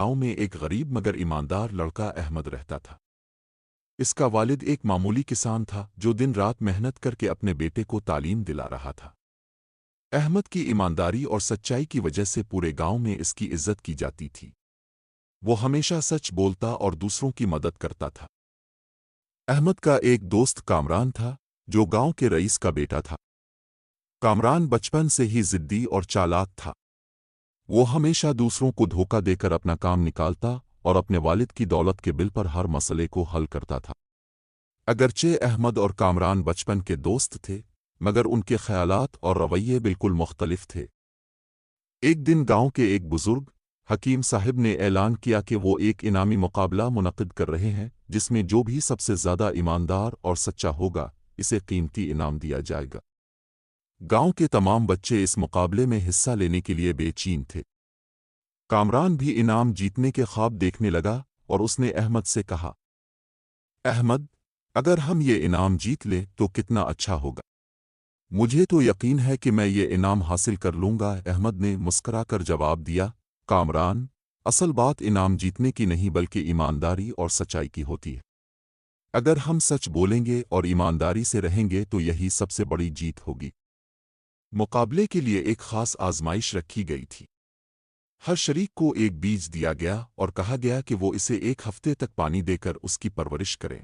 گاؤں میں ایک غریب مگر ایماندار لڑکا احمد رہتا تھا۔ اس کا والد ایک معمولی کسان تھا جو دن رات محنت کر کے اپنے بیٹے کو تعلیم دلا رہا تھا۔ احمد کی ایمانداری اور سچائی کی وجہ سے پورے گاؤں میں اس کی عزت کی جاتی تھی۔ وہ ہمیشہ سچ بولتا اور دوسروں کی مدد کرتا تھا۔ احمد کا ایک دوست کامران تھا جو گاؤں کے رئیس کا بیٹا تھا۔ کامران بچپن سے ہی ضدی اور چالاک تھا۔ وہ ہمیشہ دوسروں کو دھوکہ دے کر اپنا کام نکالتا اور اپنے والد کی دولت کے بل پر ہر مسئلے کو حل کرتا تھا۔ اگرچہ احمد اور کامران بچپن کے دوست تھے مگر ان کے خیالات اور رویے بالکل مختلف تھے۔ ایک دن گاؤں کے ایک بزرگ حکیم صاحب نے اعلان کیا کہ وہ ایک انعامی مقابلہ منعقد کر رہے ہیں جس میں جو بھی سب سے زیادہ ایماندار اور سچا ہوگا اسے قیمتی انعام دیا جائے گا۔ گاؤں کے تمام بچے اس مقابلے میں حصہ لینے کے لیے بے چین تھے۔ کامران بھی انعام جیتنے کے خواب دیکھنے لگا اور اس نے احمد سے کہا، احمد، اگر ہم یہ انعام جیت لیں تو کتنا اچھا ہوگا۔ مجھے تو یقین ہے کہ میں یہ انعام حاصل کر لوں گا۔ احمد نے مسکرا کر جواب دیا، کامران، اصل بات انعام جیتنے کی نہیں بلکہ ایمانداری اور سچائی کی ہوتی ہے۔ اگر ہم سچ بولیں گے اور ایمانداری سے رہیں گے تو یہی سب سے بڑی جیت ہوگی۔ مقابلے کے لیے ایک خاص آزمائش رکھی گئی تھی۔ ہر شریک کو ایک بیج دیا گیا اور کہا گیا کہ وہ اسے ایک ہفتے تک پانی دے کر اس کی پرورش کریں۔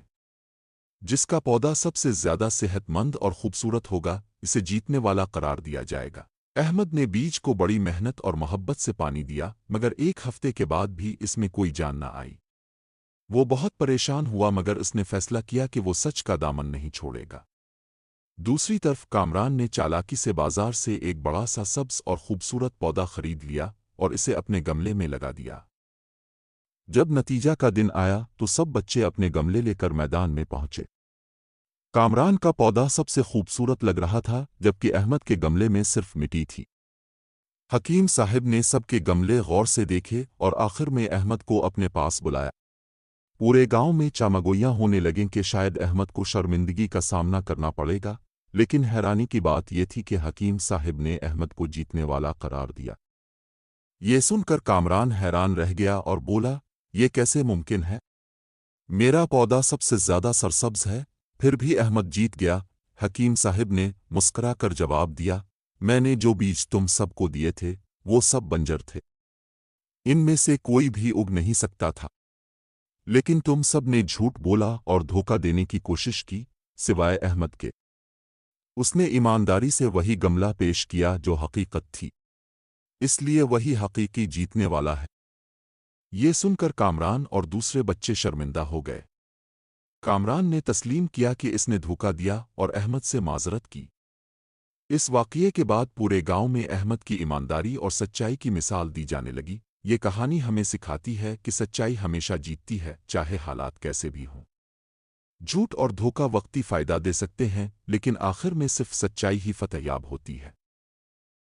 جس کا پودا سب سے زیادہ صحت مند اور خوبصورت ہوگا اسے جیتنے والا قرار دیا جائے گا۔ احمد نے بیج کو بڑی محنت اور محبت سے پانی دیا مگر ایک ہفتے کے بعد بھی اس میں کوئی جان نہ آئی۔ وہ بہت پریشان ہوا مگر اس نے فیصلہ کیا کہ وہ سچ کا دامن نہیں چھوڑے گا۔ دوسری طرف کامران نے چالاکی سے بازار سے ایک بڑا سا سبز اور خوبصورت پودا خرید لیا اور اسے اپنے گملے میں لگا دیا۔ جب نتیجہ کا دن آیا تو سب بچے اپنے گملے لے کر میدان میں پہنچے۔ کامران کا پودا سب سے خوبصورت لگ رہا تھا جبکہ احمد کے گملے میں صرف مٹی تھی۔ حکیم صاحب نے سب کے گملے غور سے دیکھے اور آخر میں احمد کو اپنے پاس بلایا۔ پورے گاؤں میں چامگوئیاں ہونے لگیں کہ شاید احمد کو شرمندگی کا سامنا کرنا پڑے گا، لیکن حیرانی کی بات یہ تھی کہ حکیم صاحب نے احمد کو جیتنے والا قرار دیا۔ یہ سن کر کامران حیران رہ گیا اور بولا، یہ کیسے ممکن ہے؟ میرا پودا سب سے زیادہ سرسبز ہے، پھر بھی احمد جیت گیا۔ حکیم صاحب نے مسکرا کر جواب دیا، میں نے جو بیج تم سب کو دیے تھے وہ سب بنجر تھے، ان میں سے کوئی بھی اگ نہیں سکتا تھا، لیکن تم سب نے جھوٹ بولا اور دھوکہ دینے کی کوشش کی سوائے احمد کے۔ اس نے ایمانداری سے وہی گملہ پیش کیا جو حقیقت تھی، اس لیے وہی حقیقی جیتنے والا ہے۔ یہ سن کر کامران اور دوسرے بچے شرمندہ ہو گئے۔ کامران نے تسلیم کیا کہ اس نے دھوکہ دیا اور احمد سے معذرت کی۔ اس واقعے کے بعد پورے گاؤں میں احمد کی ایمانداری اور سچائی کی مثال دی جانے لگی۔ یہ کہانی ہمیں سکھاتی ہے کہ سچائی ہمیشہ جیتتی ہے چاہے حالات کیسے بھی ہوں۔ جھوٹ اور دھوکہ وقتی فائدہ دے سکتے ہیں لیکن آخر میں صرف سچائی ہی فتح یاب ہوتی ہے۔